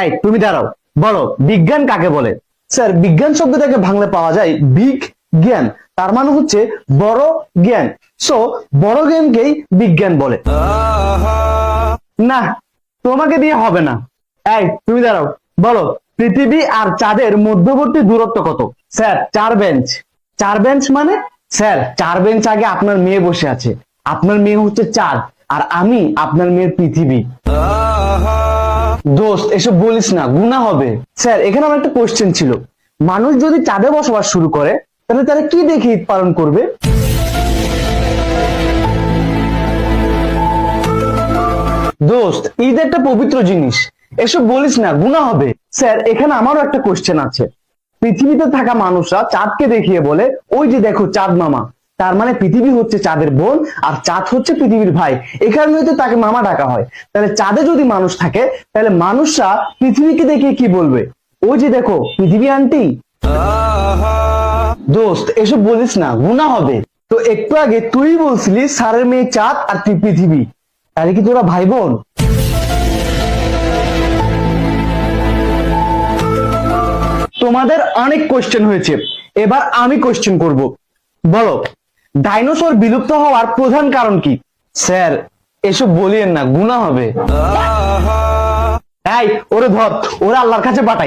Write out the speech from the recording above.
এই তুমি দাঁড়াও, বলো বিজ্ঞান কাকে বলে? স্যার, বিজ্ঞান শব্দটাকে ভাঙলে পাওয়া যায় বিগ জ্ঞান, তার মানে হচ্ছে বড় জ্ঞান। সো বড় জ্ঞানকেই বিজ্ঞান বলে। না, তোমাকে দিয়ে হবে না। এই তুমি দাঁড়াও, বলো পৃথিবী আর চাঁদের মধ্যবর্তী দূরত্ব কত? Sir 4 bench. 4 বেঞ্চ মানে? স্যার 4 বেঞ্চ আগে আপনার মেয়ে বসে আছে, আপনার মেয়ে হচ্ছে 4, আর আমি আপনার মেয়ের পৃথিবী। দোস্ত, এসব বলিস না, গুনাহ হবে। স্যার, এখানে আমার একটা কোশ্চেন ছিল, মানুষ যদি চাঁদে বসবাস শুরু করে তাহলে তারা কি দেখে ঈদ পালন করবে? দোস্ত, ঈদ একটা পবিত্র জিনিস, এসব বলিস না, গুনাহ হবে। স্যার, এখানে আমারও একটা কোশ্চেন আছে, পৃথিবীতে থাকা মানুষরা চাঁদকে দেখিয়ে বলে ওই যে দেখো চাঁদ মামা, তার মানে পৃথিবী হচ্ছে চাঁদের বোন আর চাঁদ হচ্ছে পৃথিবীর ভাই, এই কারণে হয়তো তাকে মামা ডাকা হয়। তাহলে চাঁদে যদি মানুষ থাকে তাহলে মানুষরা পৃথিবীকে দেখিয়ে কি বলবে? ওই যে দেখো পৃথিবী আন্টি। দোস্ত, এসব বলিস না, গুনাহ হবে। তো একটু আগে তুই বলছিলি স্যারের মেয়ে চাঁদ আর তুই পৃথিবী, তাহলে কি তোরা ভাই বোন? তোমাদের অনেক কোশ্চেন হয়েছে, এবার আমি কোশ্চেন করব। বলো, ডাইনোসর বিলুপ্ত হওয়ার প্রধান কারণ কি? স্যার, এসব বলিয়েন না, গুনাহ হবে। এই ওরে ধর, ওরা আল্লাহর কাছে পাঠাই।